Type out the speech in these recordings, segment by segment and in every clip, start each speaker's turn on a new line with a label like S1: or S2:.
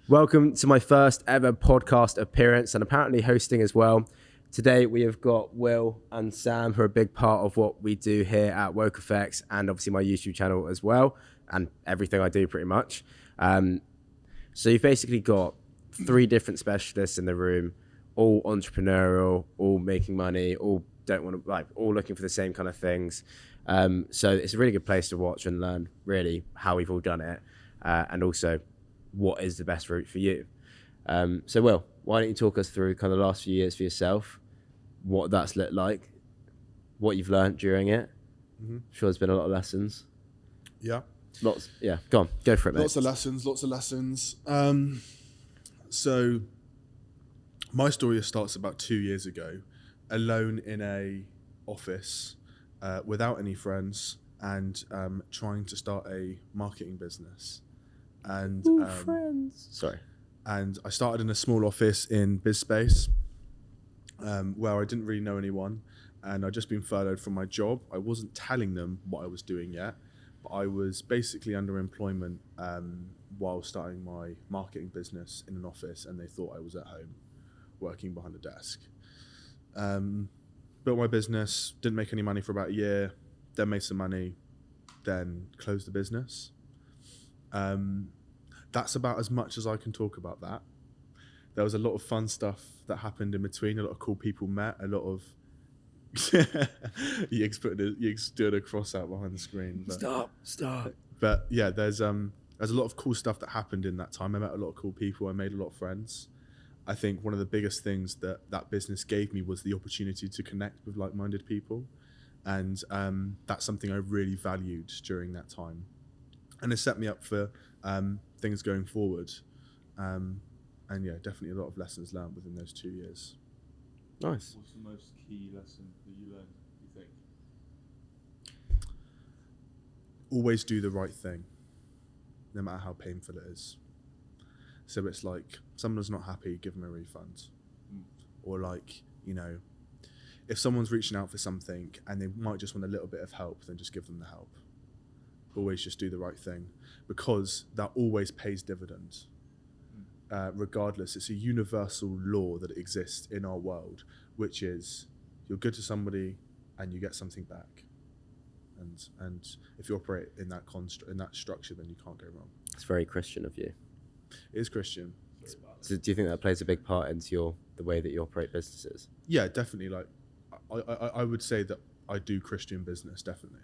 S1: Welcome to my first ever podcast appearance and apparently hosting as well. Today we have got Will and Sam, who are a big part of what we do here at Woke Effects and obviously my YouTube channel as well, and everything I do pretty much. So you've basically got three different specialists in the room, all entrepreneurial, all making money, all don't want to all looking for the same kind of things. So it's a really good place to watch and learn really how we've all done it, and also what is the best route for you. So Will, why don't you talk us through kind of the last few years for yourself, what that's looked like, what you've learned during it.
S2: Mm-hmm.
S1: Sure there's been a lot of lessons.
S2: Yeah.
S1: Lots. Yeah, go for it, mate.
S2: Lots of lessons. So my story starts about 2 years ago, alone in a office, without any friends, and trying to start a marketing business. And
S1: Friends. Sorry.
S2: And I started in a small office in BizSpace, where I didn't really know anyone, and I'd just been furloughed from my job. I wasn't telling them what I was doing yet, but I was basically under employment while starting my marketing business in an office, and they thought I was at home working behind a desk. Built my business, didn't make any money for about a year, then made some money, then closed the business. That's about as much as I can talk about that. There was a lot of fun stuff that happened in between, a lot of cool people met, a lot of... you stood a cross out behind the screen. But,
S1: Stop.
S2: But yeah, there's a lot of cool stuff that happened in that time. I met a lot of cool people. I made a lot of friends. I think one of the biggest things that business gave me was the opportunity to connect with like-minded people. And that's something I really valued during that time. And it set me up for things going forward. And yeah, definitely a lot of lessons learned within those 2 years.
S1: Nice.
S3: What's the most key lesson that you learned, you think?
S2: Always do the right thing, no matter how painful it is. So it's like, someone's not happy, give them a refund. Or like, if someone's reaching out for something and they might just want a little bit of help, then just give them the help. Always just do the right thing, because that always pays dividends. Regardless, it's a universal law that exists in our world, which is you're good to somebody and you get something back. And if you operate in that in that structure, then you can't go wrong.
S1: It's very Christian of you.
S2: It is Christian.
S1: So do you think that plays a big part into the way that you operate businesses?
S2: Yeah, definitely. Like, I would say that I do Christian business, definitely.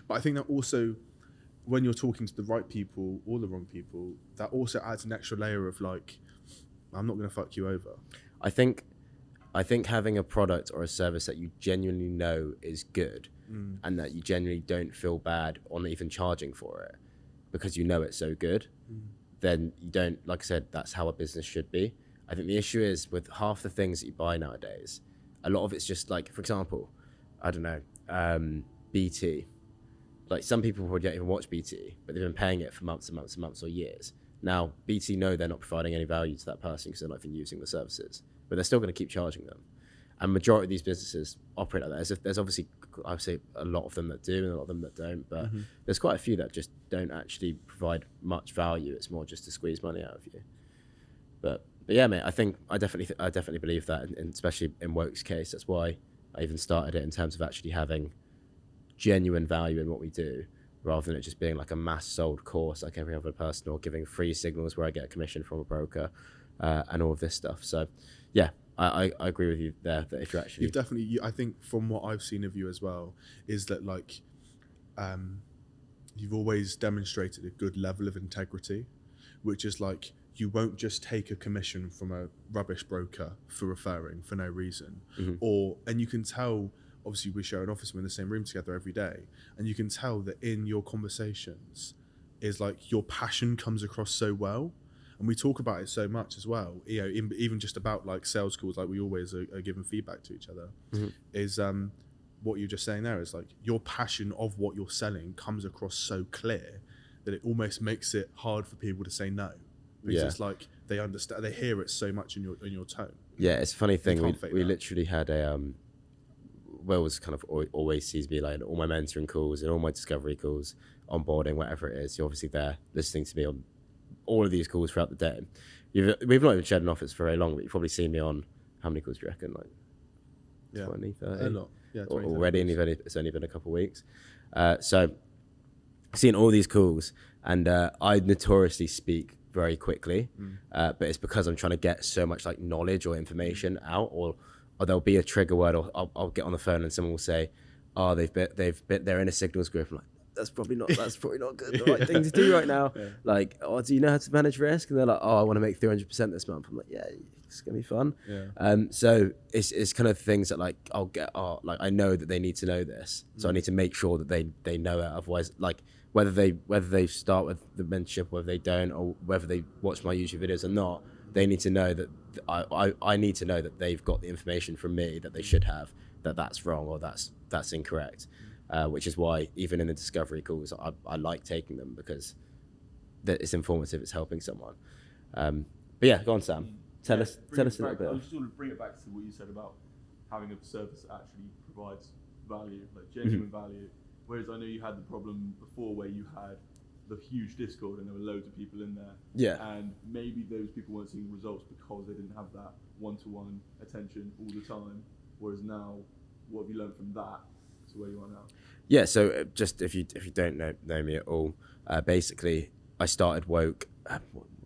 S2: But I think that also, when you're talking to the right people or the wrong people, that also adds an extra layer of like, I'm not going to fuck you over.
S1: I think having a product or a service that you genuinely know is good, and that you genuinely don't feel bad on even charging for it because you know it's so good, then you don't, like I said, that's how a business should be. I think the issue is with half the things that you buy nowadays, a lot of it's just like, for example, I don't know, BT. Like, some people probably don't even watch BT, but they've been paying it for months and months and months or years. Now, BT know they're not providing any value to that person because they're not even using the services, but they're still going to keep charging them. And majority of these businesses operate like that. There's obviously, I would say, a lot of them that do and a lot of them that don't, but there's quite a few that just don't actually provide much value. It's more just to squeeze money out of you. But yeah, mate, I definitely believe that, and especially in Woke's case, that's why I even started it, in terms of actually having genuine value in what we do, rather than it just being like a mass sold course like every other person, or giving free signals where I get a commission from a broker, and all of this stuff. So yeah, I agree with you there, that if you're actually...
S2: You've definitely, I think from what I've seen of you as well, is that like, you've always demonstrated a good level of integrity, which is like, you won't just take a commission from a rubbish broker for referring for no reason. And you can tell, obviously we share an office, we're in the same room together every day, and you can tell that in your conversations is like, your passion comes across so well. And we talk about it so much as well, even just about like sales calls, like we always are giving feedback to each other, is what you're just saying there is like, your passion of what you're selling comes across so clear that it almost makes it hard for people to say no. Because it's like, they understand, they hear it so much in your tone.
S1: Yeah, it's a funny thing. We literally had a, Will was kind of always sees me like all my mentoring calls and all my discovery calls, onboarding, whatever it is. You're obviously there listening to me on all of these calls throughout the day. We've not even shared an office for very long, but you've probably seen me on how many calls do you reckon? Like
S2: Yeah.
S1: 20, 30?
S2: A lot. Yeah, 20,
S1: Already,
S2: 30
S1: and it's only been a couple of weeks. So seeing all these calls, and I notoriously speak very quickly, but it's because I'm trying to get so much like knowledge or information out, or there'll be a trigger word, or I'll get on the phone and someone will say, "Oh, they're in a signals group." I'm like, that's probably not good, the right thing to do right now.
S2: Yeah.
S1: Like, "Oh, do you know how to manage risk?" And they're like, "Oh, I want to make 300% this month." I'm like, "Yeah, it's gonna be fun."
S2: Yeah.
S1: So it's kind of things that like I'll get, like I know that they need to know this, so I need to make sure that they know it. Otherwise, like whether they start with the mentorship, whether they don't, or whether they watch my YouTube videos or not, they need to know that I need to know that they've got the information from me that they should have, that's wrong or that's incorrect. Which is why even in the discovery calls, I like taking them, because it's informative, it's helping someone. But yeah, go on, Sam. Tell us a little bit.
S3: I just want to bring it back to what you said about having a service that actually provides value, like genuine value. Whereas I know you had the problem before where you had the huge Discord and there were loads of people in there.
S1: Yeah.
S3: And maybe those people weren't seeing results because they didn't have that one-to-one attention all the time. Whereas now, what have you learned from that to where you are now?
S1: Yeah, so just if you don't know me at all, basically I started Woke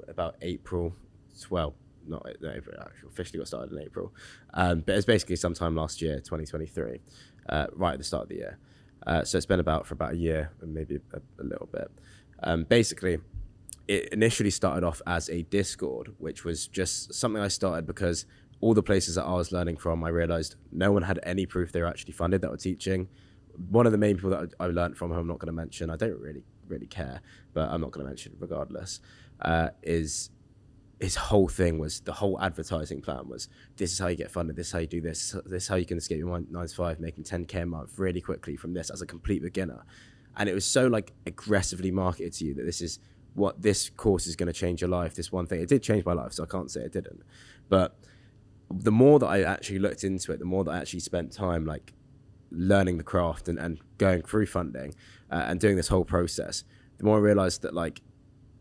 S1: about April 12. Not April, actually officially got started in April, but it's basically sometime last year, 2023, right at the start of the year. So it's been for about a year and maybe a little bit. Basically, it initially started off as a Discord, which was just something I started because all the places that I was learning from, I realized no one had any proof they were actually funded that were teaching. One of the main people that I learned from, who I'm not going to mention, I don't really care, but I'm not going to mention regardless, his whole thing was, the whole advertising plan was, this is how you get funded, this is how you do this is how you can escape your 9 to 5, making 10k a month really quickly from this as a complete beginner. And it was so like aggressively marketed to you that this is what this course is going to change your life, this one thing. It did change my life, so I can't say it didn't. But the more that I actually looked into it, the more that I actually spent time like learning the craft and going through funding and doing this whole process, the more I realized that like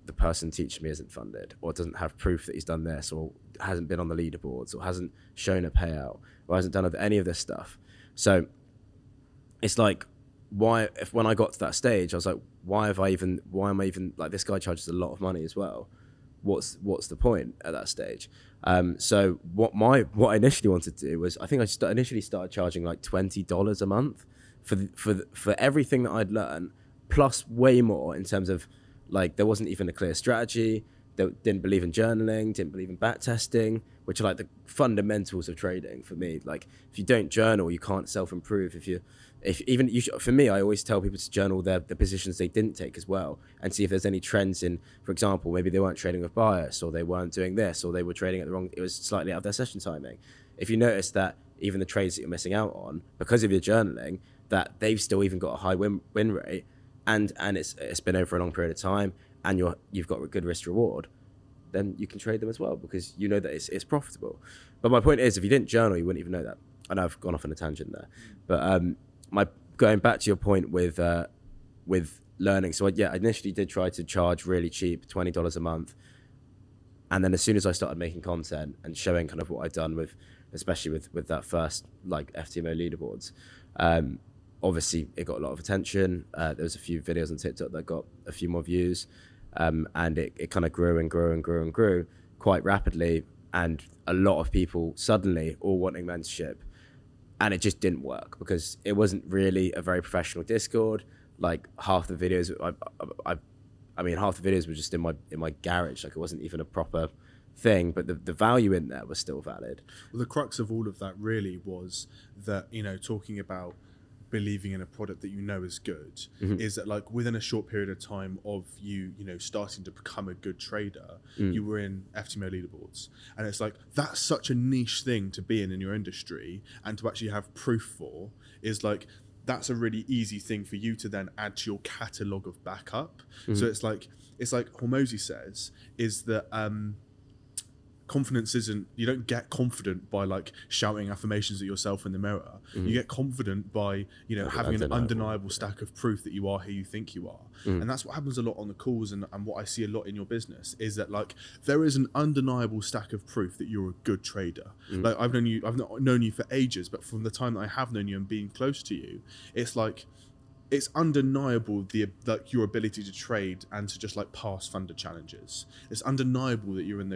S1: the person teaching me isn't funded, or doesn't have proof that he's done this, or hasn't been on the leaderboards, or hasn't shown a payout, or hasn't done any of this stuff. So it's like, when I got to that stage, I was like, why am I even like, this guy charges a lot of money as well. What's the point at that stage? So what I initially wanted to do was, I think I initially started charging like $20 a month for everything that I'd learned, plus way more in terms of like, there wasn't even a clear strategy. They didn't believe in journaling, didn't believe in back testing, which are like the fundamentals of trading for me. Like, if you don't journal, you can't self-improve. For me, I always tell people to journal the positions they didn't take as well, and see if there's any trends in, for example, maybe they weren't trading with bias, or they weren't doing this, or they were trading at it was slightly out of their session timing. If you notice that even the trades that you're missing out on because of your journaling, that they've still even got a high win rate, and it's been over a long period of time, and you've got a good risk reward, then you can trade them as well, because you know that it's profitable. But my point is, if you didn't journal, you wouldn't even know that. I know I've gone off on a tangent there, but going back to your point with learning. So I initially did try to charge really cheap, $20 a month, and then as soon as I started making content and showing kind of what I'd done especially with that first like FTMO leaderboards, obviously it got a lot of attention. There was a few videos on TikTok that got a few more views, and it kind of grew and grew and grew and grew quite rapidly, and a lot of people suddenly all wanting mentorship. And it just didn't work, because it wasn't really a very professional Discord. Like, half the videos, half the videos were just in my garage. Like, it wasn't even a proper thing, but the value in there was still valid.
S2: Well, the crux of all of that really was that, talking about believing in a product that you know is good, is that like within a short period of time of you starting to become a good trader, you were in FTMO leaderboards, and it's like, that's such a niche thing to be in your industry, and to actually have proof for is like, that's a really easy thing for you to then add to your catalog of backup. So it's like Hormozi says, is that confidence isn't, you don't get confident by like shouting affirmations at yourself in the mirror. You get confident by, you know, having an undeniable stack of proof that you are who you think you are. And that's what happens a lot on the calls, and what I see a lot in your business is that like there is an undeniable stack of proof that you're a good trader. Like I've not known you for ages, but from the time that I have known you and being close to you, it's like it's undeniable like your ability to trade and to just like pass funded challenges. It's undeniable that you're in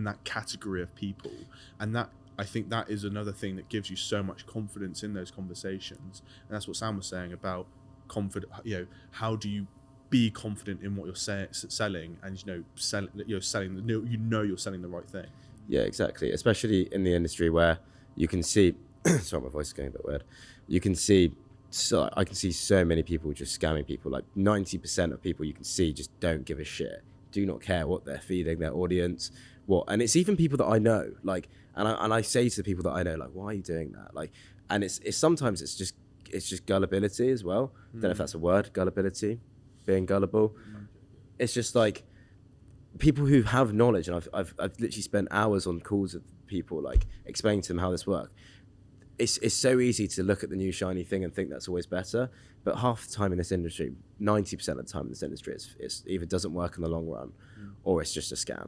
S2: that category of people, and that I think that is another thing that gives you so much confidence in those conversations. And that's what Sam was saying about confident. You know, how do you be confident in what you're selling, and selling you're selling the right thing.
S1: Yeah, exactly. Especially in the industry where you can see. Sorry, my voice is going a bit weird. You can see. So I can see so many people just scamming people. Like 90% of people you can see just don't give a shit, do not care what they're feeding their audience, and it's even people that I know. Like, and I say to the people that I know, like, why are you doing that? Like, and it's sometimes it's just gullibility as well. Don't know if that's a word, gullibility, being gullible. It's just like people who have knowledge, and I've literally spent hours on calls with people, like explaining to them how this works. It's so easy to look at the new shiny thing and think that's always better, but half the time in this industry, 90% of the time in this industry, it's either doesn't work in the long run, or it's just a scam.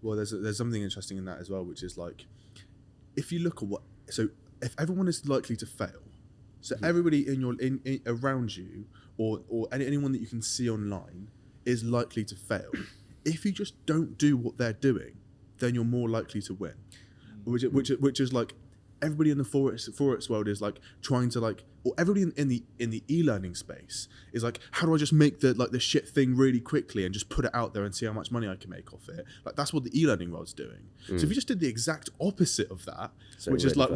S2: Well, there's something interesting in that as well, which is like, if you look at if everyone is likely to fail, so everybody in around you, or anyone that you can see online is likely to fail. If you just don't do what they're doing, then you're more likely to win, which is like. Everybody in the Forex world is like trying to like, or everybody in the e-learning space is like, how do I just make the shit thing really quickly and just put it out there and see how much money I can make off it? Like that's what the e-learning world's doing. So if you just did the exact opposite of that, so which is like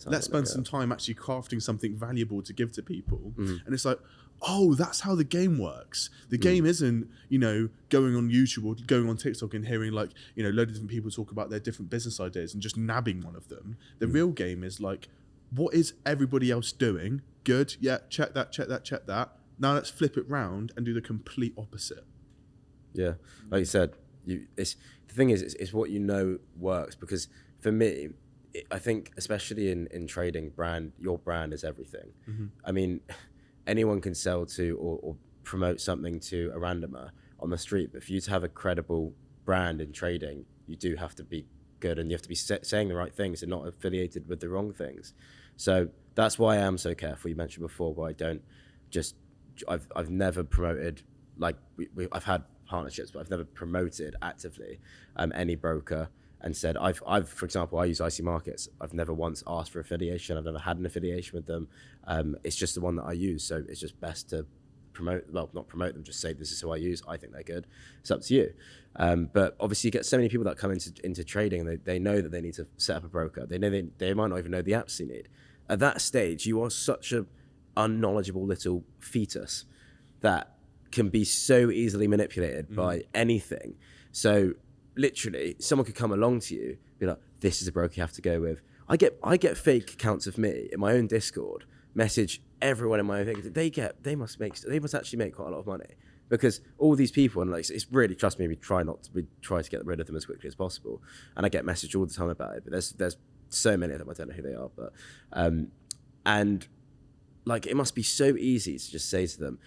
S2: let's spend some time actually crafting something valuable to give to people, and it's like, oh, that's how the game works. The game isn't, going on YouTube or going on TikTok and hearing like, loads of different people talk about their different business ideas and just nabbing one of them. The real game is like, what is everybody else doing? Good. Yeah. Check that. Now let's flip it round and do the complete opposite.
S1: Yeah. Like you said, the thing is, it's what works, because for me, I think especially in trading, your brand is everything. I mean, anyone can sell to or promote something to a randomer on the street, but for you to have a credible brand in trading, you do have to be good, and you have to be saying the right things and not affiliated with the wrong things. So that's why I am so careful. You mentioned before, why I don't just, I've never promoted, like I've had partnerships, but I've never promoted actively any broker and said, I've for example, I use IC Markets. I've never once asked for affiliation. I've never had an affiliation with them. It's just the one that I use. So it's just best to not promote them, just say, this is who I use. I think they're good. It's up to you. But obviously you get so many people that come into trading, and they know that they need to set up a broker. They know they might not even know the apps you need. At that stage, you are such a unknowledgeable little fetus that can be so easily manipulated by anything. So literally, someone could come along to you, be like, this is a broker you have to go with. I get fake accounts of me in my own Discord, message everyone in my own thing. They must actually make quite a lot of money, because all these people, and like, it's really, trust me, we try to get rid of them as quickly as possible. And I get messaged all the time about it, but there's so many of them, I don't know who they are, but and like, it must be so easy to just say to them,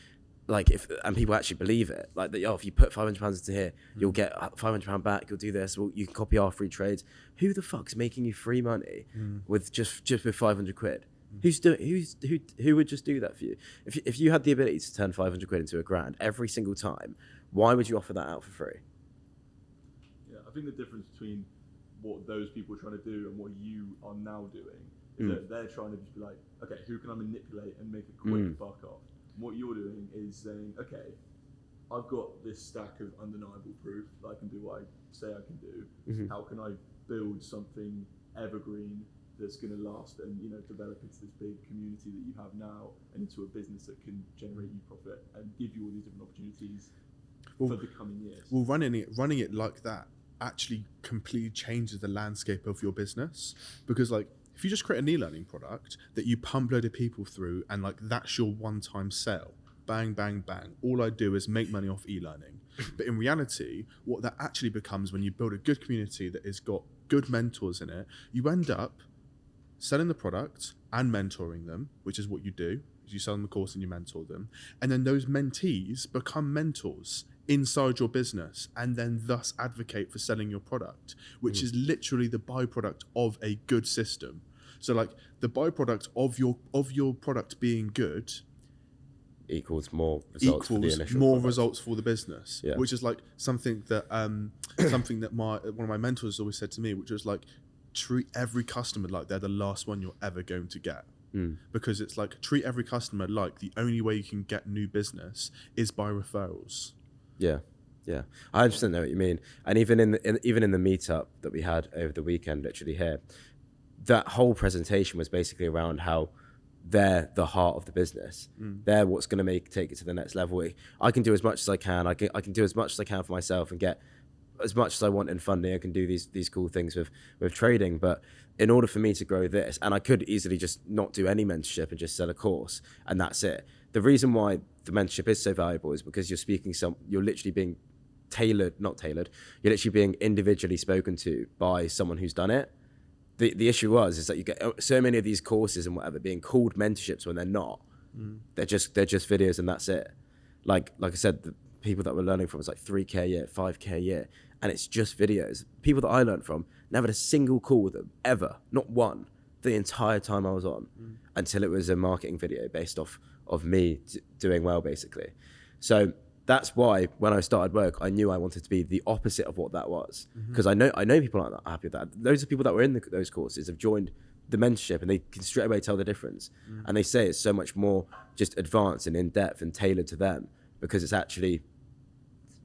S1: like, and people actually believe it, like that, if you put £500 into here, you'll get £500 back, you'll do this, well, you can copy our free trades. Who the fuck's making you free money with just with 500 quid? Who would just do that for you? If you had the ability to turn 500 quid into £1,000 every single time, why would you offer that out for free?
S3: Yeah, I think the difference between what those people are trying to do and what you are now doing is that they're trying to just be like, okay, who can I manipulate and make a quick buck off? What you're doing is saying, okay, I've got this stack of undeniable proof that I can do what I say I can do. How can I build something evergreen that's going to last and develop into this big community that you have now, and into a business that can generate you profit and give you all these different opportunities for the coming years?
S2: Well, running it like that actually completely changes the landscape of your business, because like, if you just create an e-learning product that you pump load of people through, and like that's your one-time sale, bang, bang, bang. All I do is make money off e-learning. But in reality, what that actually becomes when you build a good community that has got good mentors in it, you end up selling the product and mentoring them, which is what you do. You sell them the course and you mentor them. And then those mentees become mentors inside your business and then thus advocate for selling your product, which is literally the byproduct of a good system. So like the byproduct of your product being good
S1: equals more results for the initial product.
S2: Results for the business, which is like something that one of my mentors always said to me, which was like, treat every customer like they're the last one you're ever going to get. Because it's like, treat every customer like the only way you can get new business is by referrals.
S1: Yeah, I 100% know what you mean. And even in the meetup that we had over the weekend, literally here, that whole presentation was basically around how they're the heart of the business. They're what's going to take it to the next level. I can do as much as I can. I can do as much as I can for myself and get as much as I want in funding. I can do these cool things with trading. But in order for me to grow this, and I could easily just not do any mentorship and just sell a course and that's it. The reason why the mentorship is so valuable is because you're literally being not tailored. You're literally being individually spoken to by someone who's done it. The issue is that you get so many of these courses and whatever being called mentorships when they're not. They're just videos and that's it. Like I said, the people that we're learning from is like 3K a year, 5K a year, and it's just videos. People that I learned from never had a single call with them ever, not one, the entire time I was on, until it was a marketing video based off of me doing well, basically. So that's why when I started work, I knew I wanted to be the opposite of what that was, because I know people aren't that happy with that. Those are people that were in those courses have joined the mentorship and they can straight away tell the difference. And they say it's so much more just advanced and in depth and tailored to them because it's actually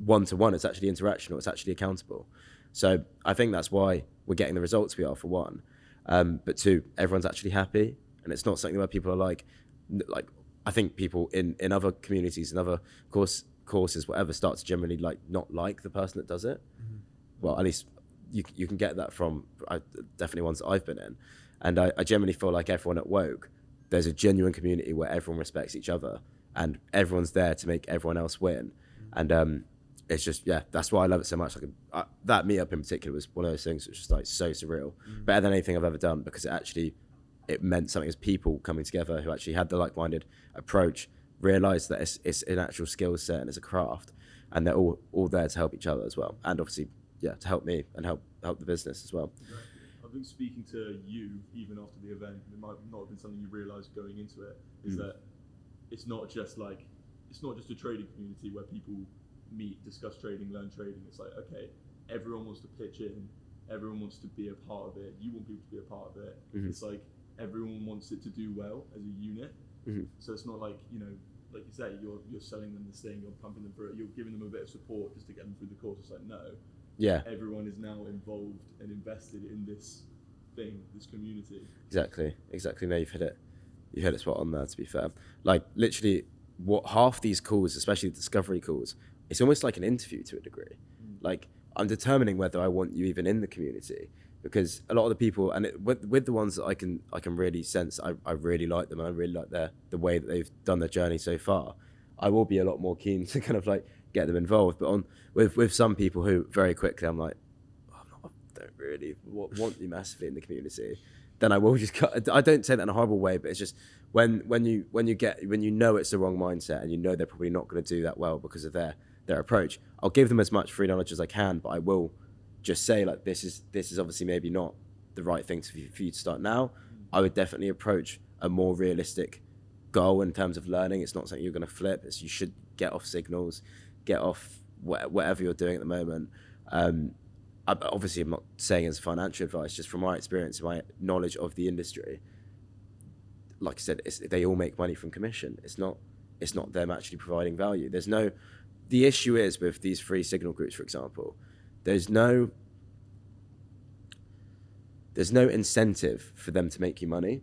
S1: one-to-one, it's actually interactional, it's actually accountable. So I think that's why we're getting the results we are, for one. But two, everyone's actually happy, and it's not something where people are like I think people in other communities and other courses, whatever, start to generally not like the person that does it. Well, at least you can get that from definitely ones that I've been in. And I generally feel like everyone at Woke, there's a genuine community where everyone respects each other and everyone's there to make everyone else win. And it's just, that's why I love it so much. That meetup in particular was one of those things which was like so surreal, better than anything I've ever done, because it meant something as people coming together who actually had the like-minded approach, realised that it's an actual skill set and it's a craft, and they're all there to help each other as well, and obviously to help me and help the business as well.
S3: Exactly. I think speaking to you even after the event, it might not have been something you realised going into it, is that it's not just a trading community where people meet, discuss trading, learn trading. It's like, okay, everyone wants to pitch in, everyone wants to be a part of it, you want people to be a part of it. It's like everyone wants it to do well as a unit. So it's not like, like you say, you're selling them this thing, you're pumping them through it, you're giving them a bit of support just to get them through the course. It's like, no, everyone is now involved and invested in this thing, this community. Exactly.
S1: No, you've hit it spot on there, to be fair. Like literally what half these calls, especially the discovery calls, it's almost like an interview to a degree. Like I'm determining whether I want you even in the community, because a lot of the people, and with the ones that I can really sense, I really like them, and I really like the way that they've done their journey so far. I will be a lot more keen to kind of like get them involved. But with some people who very quickly I'm like, I don't really want you massively in the community, then I will just cut. I don't say that in a horrible way, but it's just when you know it's the wrong mindset and you know they're probably not going to do that well because of their approach, I'll give them as much free knowledge as I can, but I will just say like, this is obviously maybe not the right thing for you to start now. I would definitely approach a more realistic goal in terms of learning. It's not something you're going to flip. You should get off signals, get off whatever you're doing at the moment. Obviously, I'm not saying as financial advice, just from my experience and my knowledge of the industry. Like I said, they all make money from commission. It's not them actually providing value. The issue is with these free signal groups, for example, there's no incentive for them to make you money.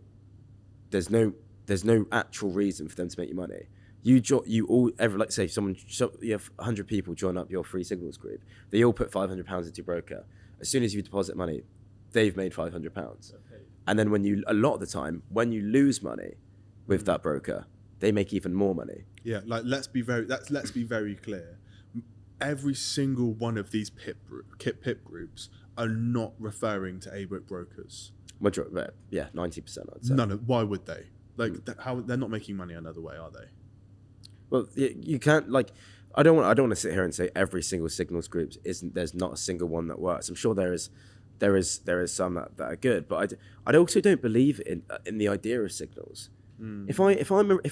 S1: There's no actual reason for them to make you money. You have 100 people join up your free signals group. They all put £500 into your broker. As soon as you deposit money, they've made £500. Okay. And then a lot of the time, when you lose money with that broker, they make even more money.
S2: Yeah, like let's be very clear. every single one of these PIP groups are not referring to ABOIC brokers.
S1: Yeah, 90%. I'd say.
S2: Why would they? Like, how they're not making money another way, are they?
S1: Well, you can't like. I don't want to sit here and say every single signals group isn't. There's not a single one that works. I'm sure there is some that are good, but I also don't believe in the idea of signals. If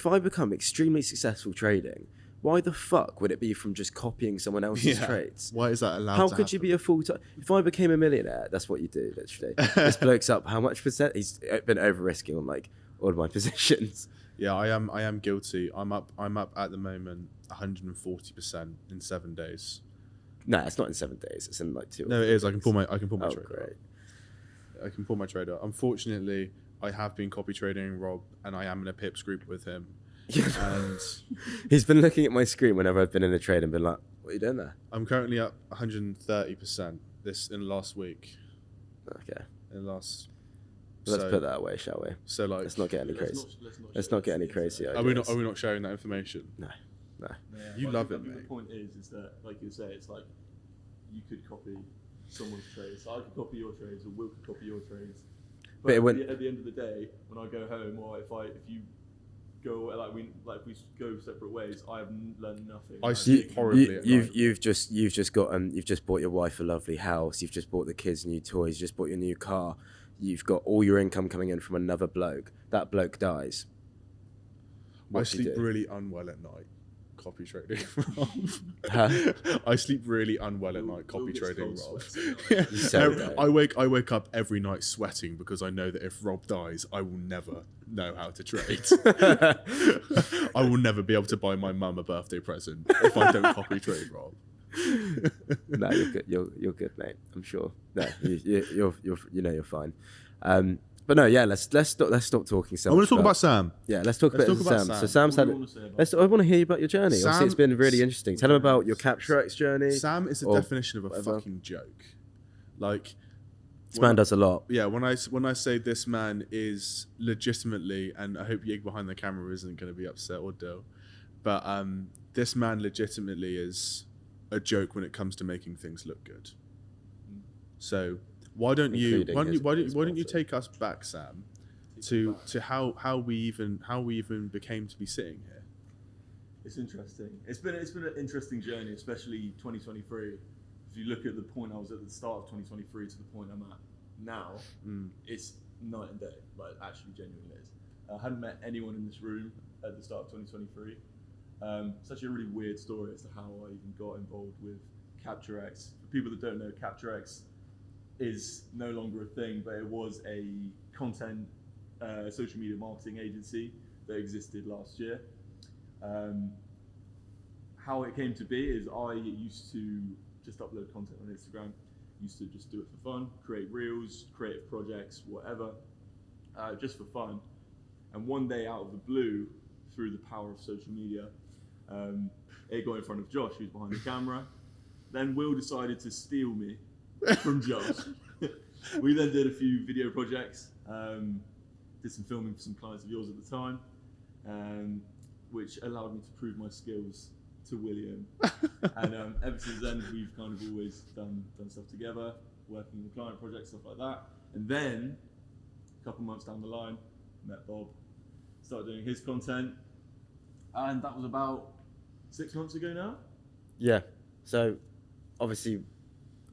S1: I become extremely successful trading, why the fuck would it be from just copying someone else's trades?
S2: Why is that allowed?
S1: How could you be a full-time? If I became a millionaire, that's what you do. Literally, this bloke's up. How much percent? He's been over risking on like all of my positions.
S2: Yeah, I am guilty. I'm up at the moment 140% in 7 days.
S1: No, it's not in 7 days. It's in like 2.
S2: No, it is. I can pull my
S1: Oh,
S2: trader.
S1: great.
S2: I can pull my trader. Unfortunately, I have been copy trading Rob, and I am in a pips group with him. And
S1: He's been looking at my screen whenever I've been in a trade and been like, "What are you doing there?"
S2: I'm currently up 130% in the last week.
S1: Okay,
S2: In the last.
S1: let's put that away, shall we?
S2: So like,
S1: Let's not get any crazy. Let's
S3: share
S1: not get any
S3: this.
S1: crazy.
S2: are we not sharing that information?
S1: No.
S3: Yeah,
S2: You
S3: I
S2: love
S3: think
S2: it,
S3: that
S2: mate.
S3: The point is that, like you say, it's like you could copy someone's trades. So I could copy your trades, or Will could copy your trades.
S1: But it went-
S3: at the end of the day, when I go home, or if you go like we go separate ways, I have learned nothing.
S2: I sleep horribly at night.
S1: You've just bought your wife a lovely house. You've just bought the kids new toys. You just bought your new car. You've got all your income coming in from another bloke. That bloke dies.
S2: I
S1: What do you
S2: sleep
S1: do?
S2: really unwell at night. Copy trading.
S1: Huh?
S2: I sleep really unwell at night. Copy
S3: Will gets
S2: trading
S3: cold
S2: Rob.
S3: sweats.
S1: You so don't.
S2: I wake up every night sweating because I know that if Rob dies, I will never know how to trade. I will never be able to buy my mum a birthday present if I don't copy trade Rob.
S1: No, you're good. You're good, mate. I'm sure. No, you're fine. But no, yeah. Let's stop talking so
S2: I want
S1: much
S2: to talk about Sam.
S1: Yeah, let's talk
S2: Let's
S1: about
S2: talk about
S1: Sam.
S2: Sam.
S1: So Sam's
S3: What
S1: had.
S3: do you want to say about
S1: I want to hear about your journey. Obviously, it's
S2: Sam-
S1: been really interesting. Tell him about your CaptureX journey.
S2: Sam is the
S1: or
S2: definition of a
S1: whatever.
S2: fucking joke. Like,
S1: This man does a lot.
S2: yeah, when I say this man is legitimately, and I hope Yig behind the camera isn't going to be upset or do, but this man legitimately is a joke when it comes to making things look good. So why don't you
S1: Including his
S2: why don't you
S1: sponsor.
S2: take us back, Sam, to how we even became to be sitting here?
S3: It's interesting. It's been an interesting journey, especially 2023. If you look at the point I was at the start of 2023 to the point I'm at now, it's night and day. Like, actually, genuinely is. I hadn't met anyone in this room at the start of 2023. It's actually a really weird story as to how I even got involved with CaptureX. For people that don't know, CaptureX is no longer a thing, but it was a content social media marketing agency that existed last year. How it came to be is I used to just upload content on Instagram, used to just do it for fun, create reels, creative projects, whatever, just for fun. And one day out of the blue, through the power of social media, it got in front of Josh, who's behind the camera. Then Will decided to steal me from Josh. We then did a few video projects, did some filming for some clients of yours at the time, which allowed me to prove my skills to William. And ever since then, we've kind of always done stuff together, working on client projects, stuff like that. And then, a couple months down the line, met Bob, started doing his content, and that was about 6 months ago now.
S1: Yeah. So, obviously,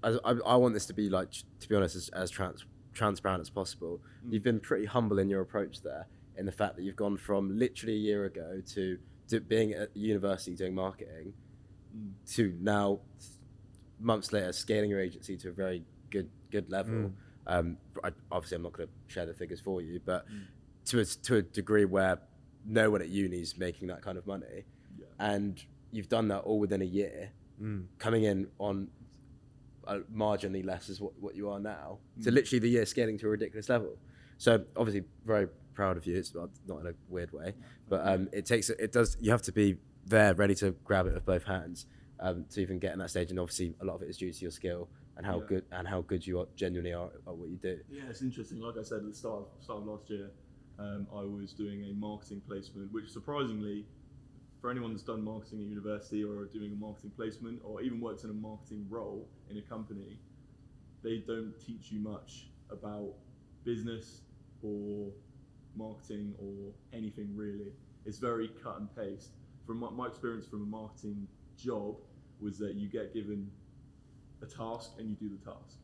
S1: I want this to be like, to be honest, as transparent as possible. You've been pretty humble in your approach there, in the fact that you've gone from literally a year ago to being at university doing marketing, to now, months later, scaling your agency to a very good level. Obviously, I'm not going to share the figures for you, but to a degree where no one at uni is making that kind of money, and you've done that all within a year, coming in on marginally less is what you are now. So literally the year scaling to a ridiculous level. So obviously very proud of you. It's not in a weird way, but you have to be there ready to grab it with both hands to even get in that stage. And obviously a lot of it is due to your skill and how good you genuinely are at what you do.
S3: Yeah, it's interesting. Like I said at the start of last year, I was doing a marketing placement, which surprisingly, for anyone that's done marketing at university or doing a marketing placement or even works in a marketing role in a company, they don't teach you much about business or marketing or anything really. It's very cut and paste. From my experience from a marketing job was that you get given a task and you do the task.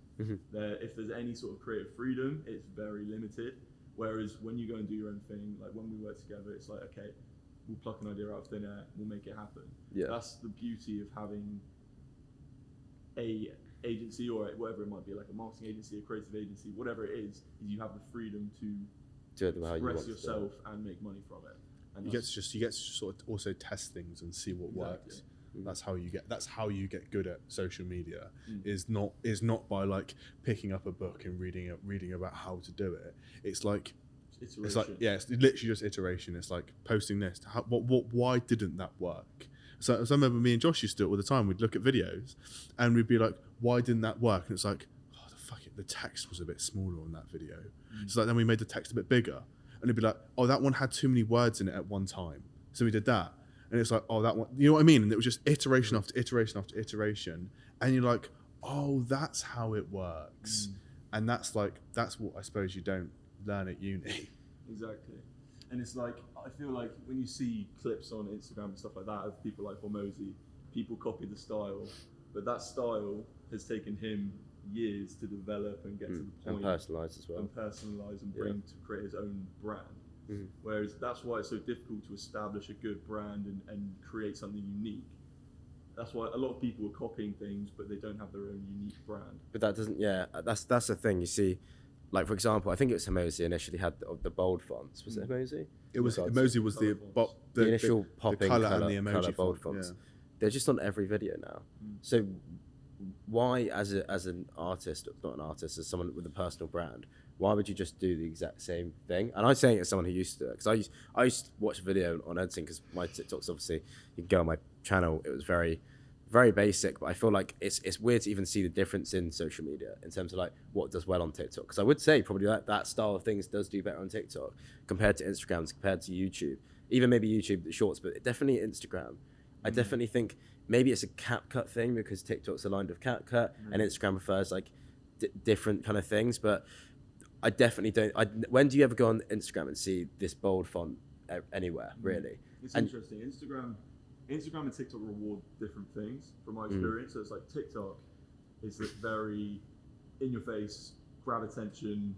S3: If there's any sort of creative freedom, it's very limited. Whereas when you go and do your own thing, like when we work together, it's like, okay, we'll pluck an idea out of thin air, we'll make it happen.
S1: Yeah.
S3: That's the beauty of having a agency or whatever it might be, like a marketing agency, a creative agency, whatever it is you have the freedom to
S1: Do it how you want
S3: express
S1: to do
S3: yourself and make money from it. And
S2: You get to just sort of also test things and see what works. That's how you get good at social media. Is not by like picking up a book and reading about how to do it. It's like it's literally just iteration. It's like posting this. Why didn't that work? So I remember me and Josh used to do it all the time. We'd look at videos and we'd be like, why didn't that work? And it's like, oh, the text was a bit smaller on that video. So like then we made the text a bit bigger. And it'd be like, oh, that one had too many words in it at one time. So we did that. And it's like, oh, that one, you know what I mean? And it was just iteration after iteration after iteration. And you're like, oh, that's how it works. And that's what I suppose you don't learn at uni.
S3: Exactly. And it's like, I feel like when you see clips on Instagram and stuff like that of people like Hormozy, people copy the style, but that style has taken him years to develop and get to the point.
S1: And personalise as well.
S3: And personalise and bring to create his own brand. Whereas that's why it's so difficult to establish a good brand and create something unique. That's why a lot of people are copying things, but they don't have their own unique brand.
S1: But that doesn't, that's the thing. You see, like for example, I think it was Hormozy initially had the bold fonts. Was it Hormozy?
S2: It was Hormozy was the
S1: initial popping
S2: colour and the emoji
S1: colour bold
S2: font,
S1: fonts. They're just on every video now. So why, as an artist, not an artist, as someone with a personal brand, why would you just do the exact same thing? And I'm saying it as someone who used to do it, because I used to watch a video on editing, because my TikToks, obviously, you can go on my channel, it was very, very basic, but I feel like it's weird to even see the difference in social media in terms of like what does well on TikTok. Because I would say probably that style of things does do better on TikTok compared to Instagram, compared to YouTube, even maybe YouTube the shorts, but definitely Instagram. I definitely think maybe it's a CapCut thing because TikTok's aligned with CapCut and Instagram prefers like different kind of things, but I definitely don't. When do you ever go on Instagram and see this bold font anywhere, really?
S3: It's interesting. Instagram and TikTok reward different things from my experience. So it's like TikTok is like very in your face, grab attention,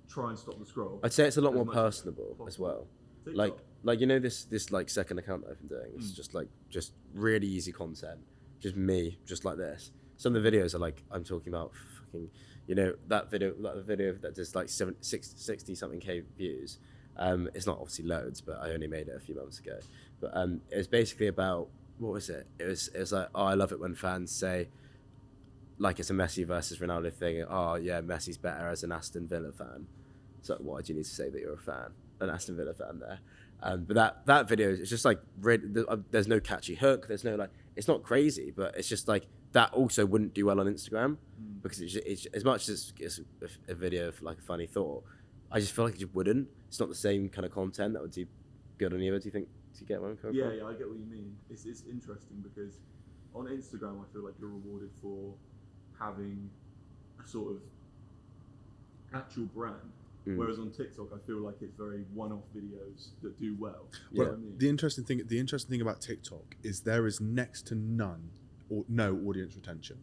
S3: try and stop the scroll.
S1: I'd say it's a lot more personable as well.
S3: TikTok.
S1: Like this like second account that I've been doing. It's just really easy content. Just me, just like this. Some of the videos are like, I'm talking about fucking, that video that does like 60 something K views. It's not obviously loads, but I only made it a few months ago. But it was basically about, what was it? It was like, oh, I love it when fans say, like it's a Messi versus Ronaldo thing. Oh yeah, Messi's better as an Aston Villa fan. So why do you need to say that you're an Aston Villa fan there? But that video is just like, there's no catchy hook. There's no like, it's not crazy, but it's just like, that also wouldn't do well on Instagram because it's as much as it's a video of like a funny thought. I just feel like it just wouldn't. It's not the same kind of content that would do good on you. Do you think? Do you get what I'm coming from?
S3: Yeah, I get what you mean. It's interesting because on Instagram, I feel like you're rewarded for having a sort of actual brand. Whereas on TikTok, I feel like it's very one-off videos that do well. You know what I mean?
S2: The interesting thing about TikTok is there is next to none or no audience retention.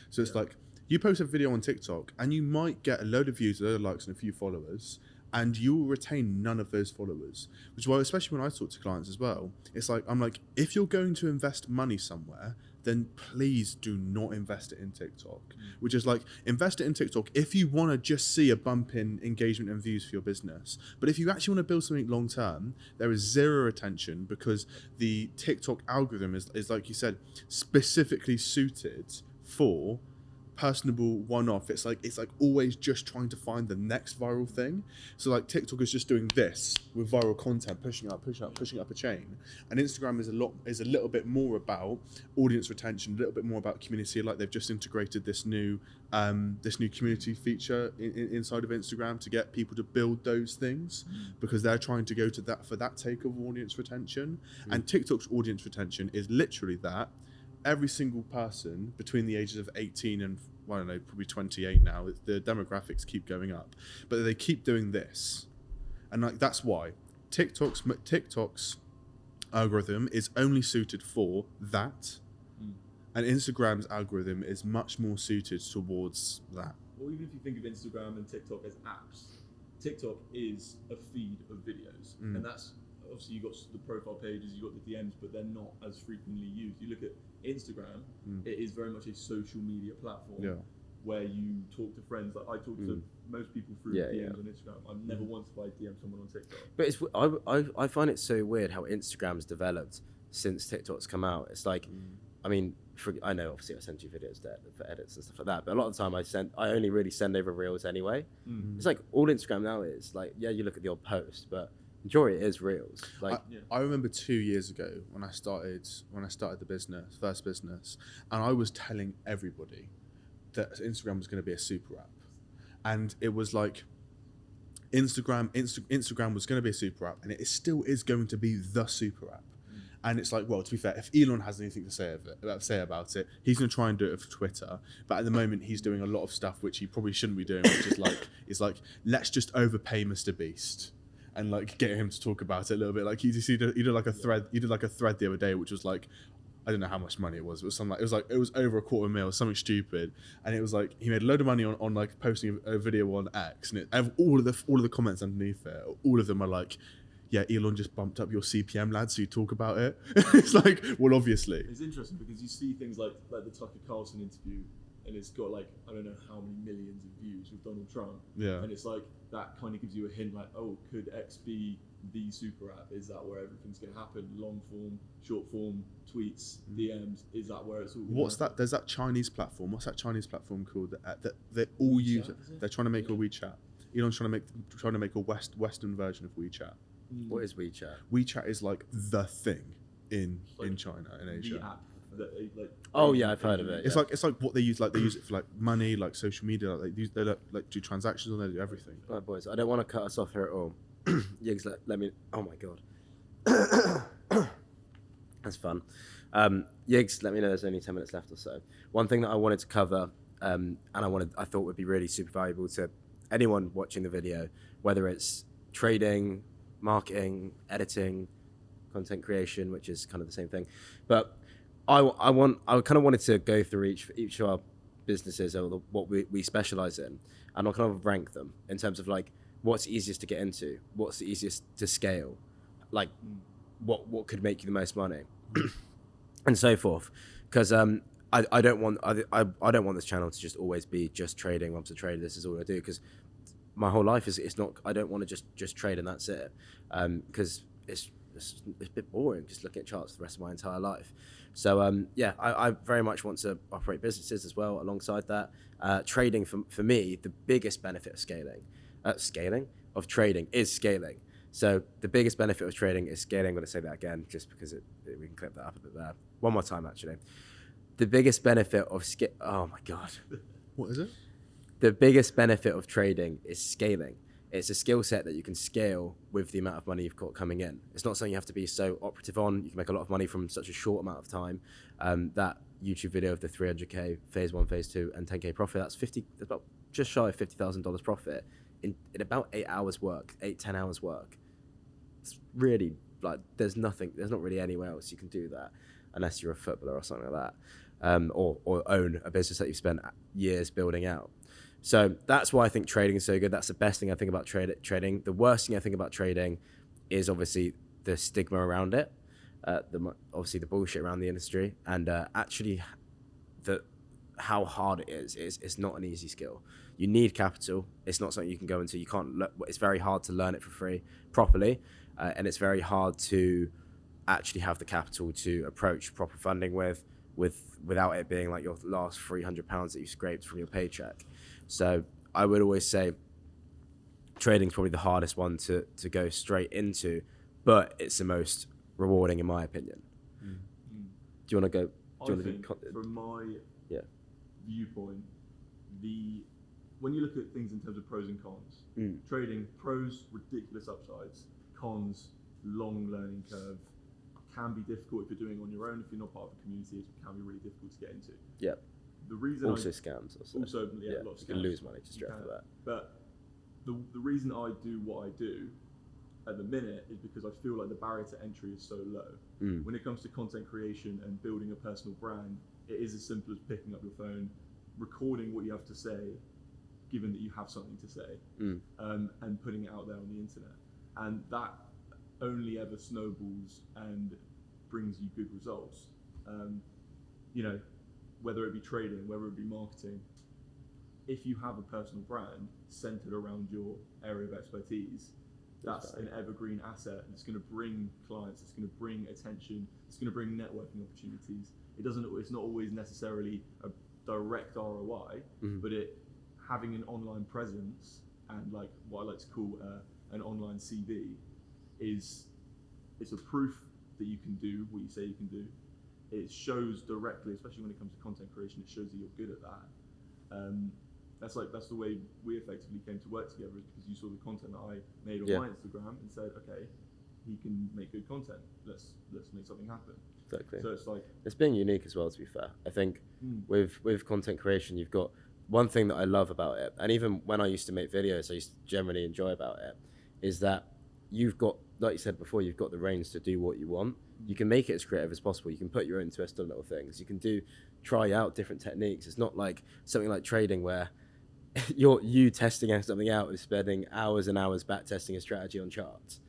S2: So it's like you post a video on TikTok and you might get a load of views, a load of likes, and a few followers, and you will retain none of those followers. Which is why, especially when I talk to clients as well, it's like I'm like, if you're going to invest money somewhere, then please do not invest it in TikTok. Which is like, invest it in TikTok if you want to just see a bump in engagement and views for your business. But if you actually want to build something long term, there is zero attention because the TikTok algorithm is like you said, specifically suited for personable one-off. It's like always just trying to find the next viral thing. So like TikTok is just doing this with viral content, pushing up a chain, and Instagram is a little bit more about audience retention, a little bit more about community. Like they've just integrated this new community feature inside of Instagram to get people to build those things, because they're trying to go to that for that take of audience retention. And TikTok's audience retention is literally that. Every single person between the ages of 18 and, I don't know, probably 28 now, the demographics keep going up, but they keep doing this. And like, that's why TikTok's algorithm is only suited for that. And Instagram's algorithm is much more suited towards that.
S3: Or even if you think of Instagram and TikTok as apps, TikTok is a feed of videos. And that's, obviously, you've got the profile pages, you've got the DMs, but they're not as frequently used. You look at Instagram, it is very much a social media platform where you talk to friends. Like I talk to most people through DMs on Instagram. I've never once if I DM someone on TikTok.
S1: But it's I find it so weird how Instagram's developed since TikTok's come out. It's like, I mean, I know obviously I send you videos there for edits and stuff like that, but a lot of the time I only really send over reels anyway. It's like all Instagram now is like, yeah, you look at the odd post, but majority is reels. Like
S2: I remember 2 years ago when I started the first business, and I was telling everybody that Instagram was going to be a super app, and it was like Instagram was going to be a super app, and it still is going to be the super app. And it's like, well, to be fair, if Elon has anything to say about it, he's going to try and do it for Twitter. But at the moment, he's doing a lot of stuff which he probably shouldn't be doing, which is like, let's just overpay Mr. Beast and like get him to talk about it a little bit. Like he did like a thread the other day, which was like, I don't know how much money it was. It was something like, it was over $250,000, something stupid. And it was like, he made a load of money on like posting a video on X, and all of the comments underneath it, all of them are like, yeah, Elon just bumped up your CPM, lad, so you talk about it. It's like, well, obviously.
S3: It's interesting because you see things like the Tucker Carlson interview, and it's got like, I don't know how many millions of views with Donald Trump.
S2: Yeah.
S3: And it's like, that kind of gives you a hint like, oh, could X be the super app? Is that where everything's going to happen? Long form, short form, tweets, DMs, is that where it's all
S2: What's that? There's that Chinese platform. What's that Chinese platform called that they all
S3: WeChat,
S2: use?
S3: is it?
S2: They're trying to make a WeChat. Elon's trying to make a Western version of WeChat.
S1: what is WeChat?
S2: WeChat is like the thing in China, in
S3: the
S2: Asia.
S3: app that like.
S1: Oh yeah, I've heard of it.
S2: It's like what they use. Like they use it for like money, like social media. Like they like do transactions on there, do everything.
S1: Right, boys, I don't want to cut us off here at all. Yigs, let me. Oh my god, that's fun. Yigs, let me know there's only 10 minutes left or so. One thing that I wanted to cover, and I thought would be really super valuable to anyone watching the video, whether it's trading, marketing, editing, content creation, which is kind of the same thing. But I kind of wanted to go through each of our businesses or what we specialize in, and I'll kind of rank them in terms of like what's easiest to get into, what's the easiest to scale, like what could make you the most money, and so forth. Because I don't want this channel to just always be just trading. I'm a trader. This is all I do, because my whole life it's not. I don't want to just trade and that's it, because it's a bit boring just looking at charts for the rest of my entire life. So yeah, I very much want to operate businesses as well alongside that. Trading for me, the biggest benefit of trading is scaling. So the biggest benefit of trading is scaling. I'm going to say that again just because we can clip that up a bit there. One more time, actually. The biggest benefit of oh my God.
S2: What is it?
S1: The biggest benefit of trading is scaling. It's a skill set that you can scale with the amount of money you've got coming in. It's not something you have to be so operative on. You can make a lot of money from such a short amount of time. That YouTube video of the 300K, phase 1, phase 2, and 10K profit, that's about just shy of $50,000 profit in about 8 hours work, 10 hours work. It's really like, there's not really anywhere else you can do that unless you're a footballer or something like that, or own a business that you've spent years building out. So that's why I think trading is so good. That's the best thing I think about trading. The worst thing I think about trading is obviously the stigma around it, obviously the bullshit around the industry, and actually how hard it is. It's not an easy skill. You need capital. It's not something you can go into. You can't. It's very hard to learn it for free properly, and it's very hard to actually have the capital to approach proper funding with, without it being like your last £300 that you scraped from your paycheck. So I would always say trading's probably the hardest one to go straight into, but it's the most rewarding in my opinion.
S3: Mm.
S1: Do you want to go?
S3: I
S1: Do you want
S3: think,
S1: to do?
S3: from my
S1: Yeah.
S3: viewpoint, when you look at things in terms of pros and cons, trading, pros, ridiculous upsides, cons, long learning curve, can be difficult if you're doing it on your own. If you're not part of a community, it can be really difficult to get into.
S1: Yeah.
S3: The reason
S1: Also scams.
S3: a lot of
S1: You can
S3: scams.
S1: lose money just straight for that.
S3: But the reason I do what I do at the minute is because I feel like the barrier to entry is so low. When it comes to content creation and building a personal brand, it is as simple as picking up your phone, recording what you have to say, given that you have something to say, and putting it out there on the internet. And that only ever snowballs and brings you good results. Whether it be trading, whether it be marketing, if you have a personal brand centered around your area of expertise, that's an evergreen asset. It's going to bring clients, it's going to bring attention, it's going to bring networking opportunities. It's not always necessarily a direct ROI, but having an online presence and like what I like to call an online CV it's a proof that you can do what you say you can do. It shows directly, especially when it comes to content creation, it shows that you're good at that. That's the way we effectively came to work together, is because you saw the content that I made on my Instagram and said, okay, he can make good content. Let's make something happen.
S1: Exactly.
S3: So it's like,
S1: it's being unique as well, to be fair. I think with content creation, you've got one thing that I love about it, and even when I used to make videos, I used to generally enjoy about it, is that you've got, like you said before, you've got the reins to do what you want. You can make it as creative as possible. You can put your own twist on little things. You can try out different techniques. It's not like something like trading where you testing something out is spending hours and hours back testing a strategy on charts.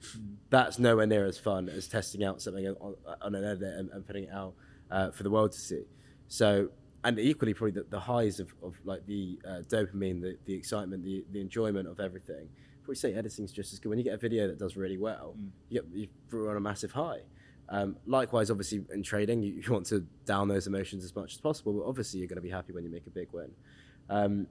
S1: That's nowhere near as fun as testing out something on an edit and putting it out for the world to see. So, and equally probably the highs of like the dopamine, the excitement, the enjoyment of everything. Probably say editing's just as good. When you get a video that does really well, you throw on a massive high. Likewise, obviously in trading, you want to down those emotions as much as possible, but obviously you're going to be happy when you make a big win.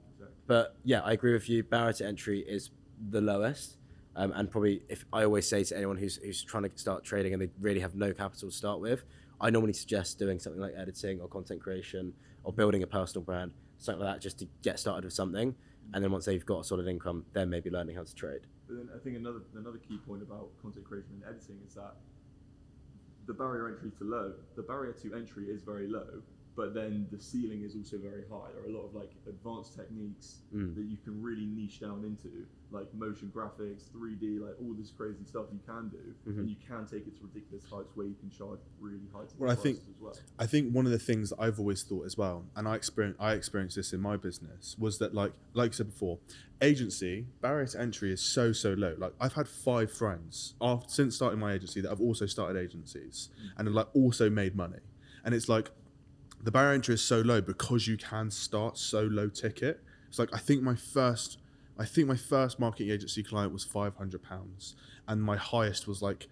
S1: But yeah, I agree with you. Barrier to entry is the lowest, and probably, if I always say to anyone who's trying to start trading and they really have no capital to start with, I normally suggest doing something like editing or content creation or building a personal brand, something like that, just to get started with something. And then once they've got a solid income, then maybe learning how to trade.
S3: But then I think another key point about content creation and editing is that the barrier to entry is very low, but then the ceiling is also very high. There are a lot of like advanced techniques that you can really niche down into, like motion graphics, 3D, like all this crazy stuff you can do, and you can take it to ridiculous heights where you can charge really high prices as well.
S2: I think one of the things that I've always thought as well, and I experienced this in my business, was that like I said before, agency barrier to entry is so low. Like I've had 5 friends since starting my agency that have also started agencies and have like also made money, and it's like the barrier to entry is so low because you can start so low ticket. It's like I think my first marketing agency client was £500, and my highest was like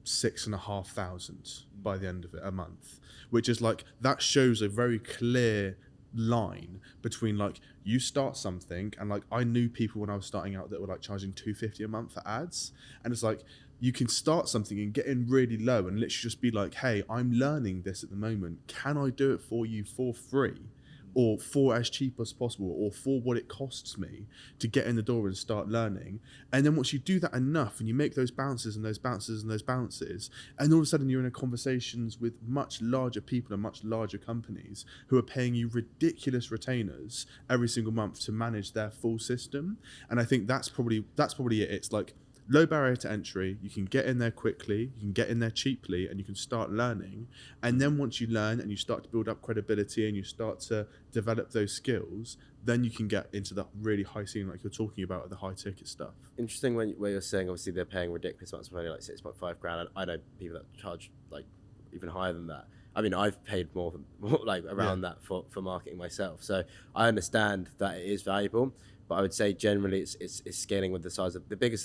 S2: 6,500 by the end of it a month, which is like, that shows a very clear line between like you start something, and like I knew people when I was starting out that were like charging £250 a month for ads, and it's like you can start something and get in really low and literally just be like, hey, I'm learning this at the moment, can I do it for you for free, or for as cheap as possible, or for what it costs me to get in the door and start learning? And then once you do that enough and you make those bounces and those bounces and those bounces, and all of a sudden you're in conversations with much larger people and much larger companies who are paying you ridiculous retainers every single month to manage their full system. And I think that's probably it. It's like low barrier to entry, you can get in there quickly, you can get in there cheaply, and you can start learning. And then once you learn and you start to build up credibility and you start to develop those skills, then you can get into the really high ceiling like you're talking about, the high ticket stuff.
S1: Interesting where you're saying obviously they're paying ridiculous amounts of money, like 6.5 grand. I know people that charge like even higher than that. I mean, I've paid more like around that for marketing myself. So I understand that it is valuable. But I would say generally it's scaling with the size of the bigger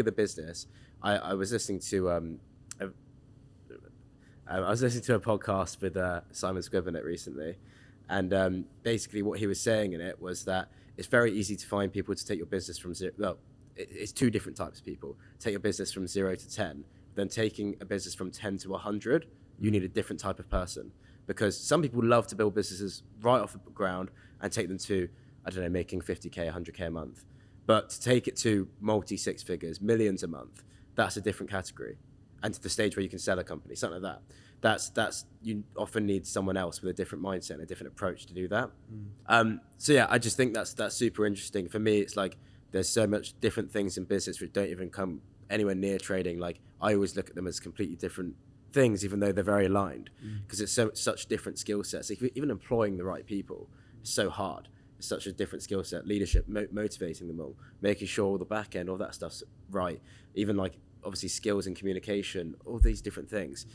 S1: the business. I was listening to I was listening to a podcast with Simon Scrivener recently, and basically what he was saying in it was that it's very easy to find people to take your business from zero. Well, it's two different types of people. Take your business from 0 to 10. Then taking a business from 10 to 100, you need a different type of person, because some people love to build businesses right off the ground and take them to, I don't know, making 50K, 100K a month. But to take it to multi six figures, millions a month, that's a different category. And to the stage where you can sell a company, something like that. That's you often need someone else with a different mindset and a different approach to do that. So yeah, I just think that's super interesting. For me, it's like there's so much different things in business which don't even come anywhere near trading. Like I always look at them as completely different things, even though they're very aligned, because it's such different skill sets. Even employing the right people is so hard. It's such a different skill set. Leadership, motivating them all, making sure all the back end, all that stuff's right. Even like obviously skills and communication, all these different things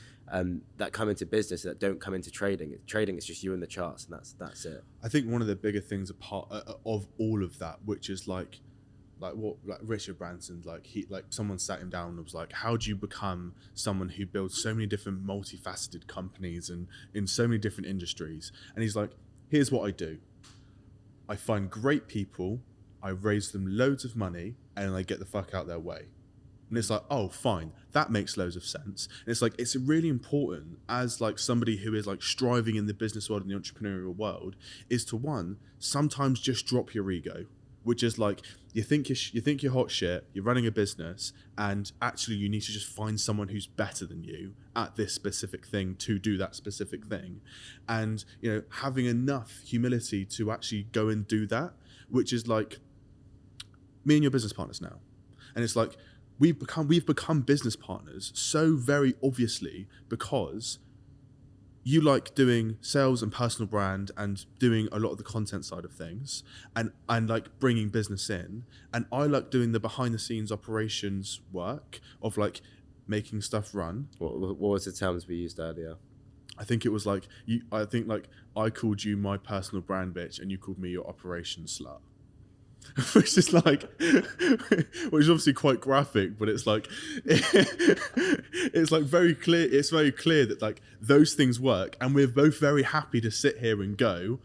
S1: that come into business that don't come into trading. Trading is just you and the charts, and that's it.
S2: I think one of the bigger things apart of all of that, which is like Richard Branson, someone sat him down and was like, how do you become someone who builds so many different multifaceted companies and in so many different industries? And he's like, here's what I do. I find great people, I raise them loads of money, and I get the fuck out their way. And it's like, oh, fine, that makes loads of sense. And it's like, it's really important as like somebody who is like striving in the business world and the entrepreneurial world, is to one, sometimes just drop your ego, which is like, you think you're hot shit, you're running a business, and actually you need to just find someone who's better than you at this specific thing to do that specific thing. And, you know, having enough humility to actually go and do that, which is like me and your business partners now. And it's like, we've become business partners so very obviously because you like doing sales and personal brand and doing a lot of the content side of things and like bringing business in. And I like doing the behind the scenes operations work of like making stuff run.
S1: What was the terms we used earlier?
S2: I think it was like, I called you my personal brand bitch and you called me your operations slut. Which is like, which is obviously quite graphic, but it's like, it's like very clear. It's very clear that like those things work, and we're both very happy to sit here and go,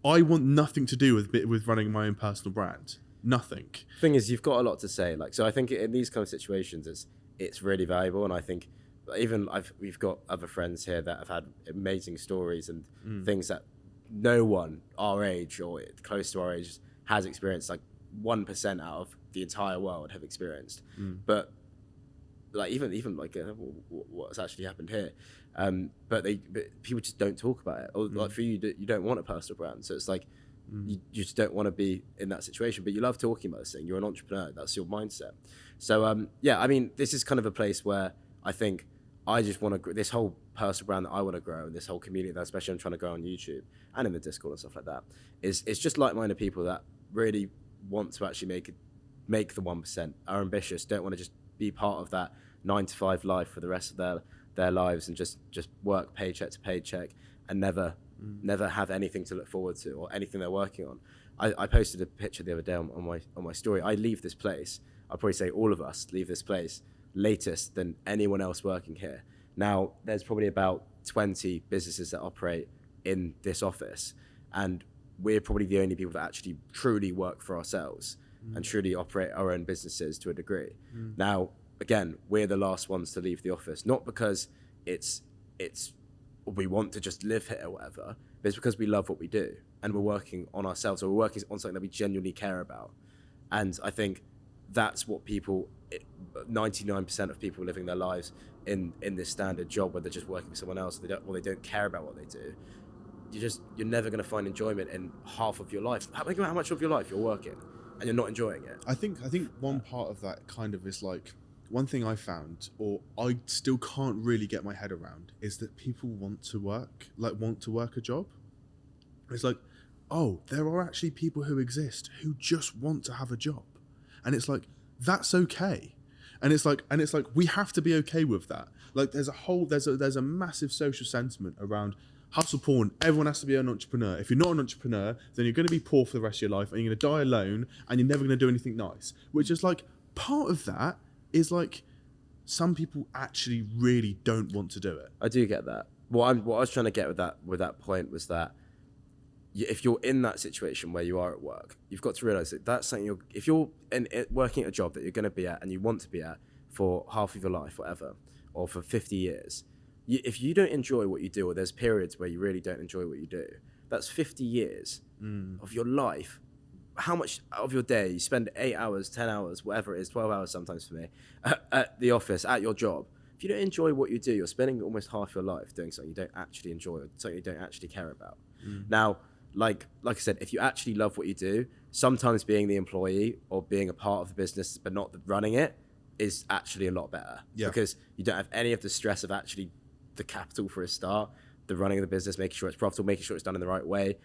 S2: I want nothing to do with running my own personal brand. Nothing.
S1: Thing is, you've got a lot to say. Like, so I think in these kind of situations, it's really valuable, and I think even we've got other friends here that have had amazing stories and things that no one our age or close to our age has experienced. Like 1% out of the entire world have experienced. But like even like what's actually happened here, but people just don't talk about it. Or like for you don't want a personal brand, so it's like you just don't want to be in that situation. But you love talking about this thing. You're an entrepreneur. That's your mindset. So yeah, I mean, this is kind of a place where I think I just want to this whole personal brand that I want to grow, and this whole community that especially I'm trying to grow on YouTube and in the Discord and stuff like that, is it's just like-minded people that really want to actually make the 1%, are ambitious, don't want to just be part of that 9-to-5 life for the rest of their lives and just work paycheck to paycheck and never have anything to look forward to or anything they're working on. I posted a picture the other day on my story. I leave this place, I'll probably say all of us leave this place latest than anyone else working here. Now, there's probably about 20 businesses that operate in this office, and we're probably the only people that actually truly work for ourselves and truly operate our own businesses to a degree. Now, again, we're the last ones to leave the office, not because it's we want to just live here or whatever, but it's because we love what we do and we're working on ourselves, or we're working on something that we genuinely care about. And I think that's what 99% of people living their lives in this standard job where they're just working for someone else, they don't care about what they do. You're never going to find enjoyment in half of your life. Think about how much of your life you're working and you're not enjoying it.
S2: I think one part of that kind of is like, one thing I found, or I still can't really get my head around, is that people want to work a job. It's like, oh, there are actually people who exist who just want to have a job. And it's like, that's okay. And it's like we have to be okay with that. Like there's a massive social sentiment around hustle porn. Everyone has to be an entrepreneur. If you're not an entrepreneur, then you're going to be poor for the rest of your life and you're going to die alone and you're never going to do anything nice. Which is like, part of that is like, some people actually really don't want to do it.
S1: I do get that. What I was trying to get with that point was that if you're in that situation where you are at work, you've got to realize that that's something if you're working at a job that you're going to be at and you want to be at for half of your life, whatever, or for 50 years, if you don't enjoy what you do, or there's periods where you really don't enjoy what you do, that's 50 years of your life. How much of your day you spend 8 hours, 10 hours, whatever it is, 12 hours sometimes for me, at the office, at your job. If you don't enjoy what you do, you're spending almost half your life doing something you don't actually enjoy, or something you don't actually care about. Now, like I said, if you actually love what you do, sometimes being the employee or being a part of the business but not running it is actually a lot better.
S2: Yeah.
S1: Because you don't have any of the stress of actually the capital for a start, the running of the business, making sure it's profitable, making sure it's done in the right way,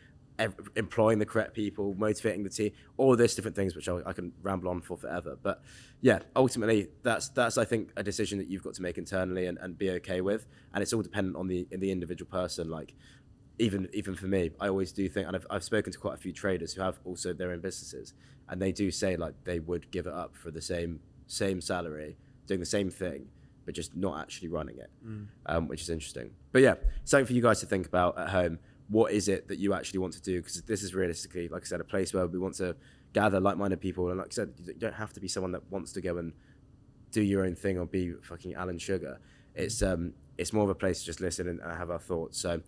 S1: employing the correct people, motivating the team, all those different things, which I can ramble on for forever. But yeah, ultimately, that's I think a decision that you've got to make internally and be okay with. And it's all dependent on the individual person. Like even for me, I always do think, and I've spoken to quite a few traders who have also their own businesses, and they do say like they would give it up for the same salary, doing the same thing, but just not actually running it, which is interesting. But yeah, something for you guys to think about at home. What is it that you actually want to do? Because this is realistically, like I said, a place where we want to gather like-minded people. And like I said, you don't have to be someone that wants to go and do your own thing or be fucking Alan Sugar. It's more of a place to just listen and have our thoughts. So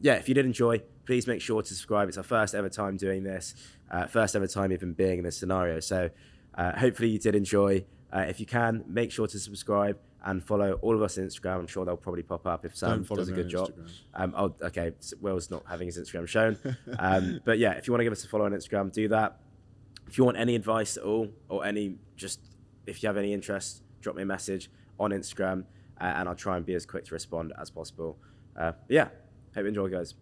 S1: yeah, if you did enjoy, please make sure to subscribe. It's our first ever time doing this, first ever time even being in this scenario. So hopefully you did enjoy. If you can, make sure to subscribe and follow all of us on Instagram. I'm sure they'll probably pop up if Sam does a good job. Okay, Will's not having his Instagram shown. But yeah, if you want to give us a follow on Instagram, do that. If you want any advice at all, or if you have any interest, drop me a message on Instagram, and I'll try and be as quick to respond as possible. Yeah, hope you enjoy, guys.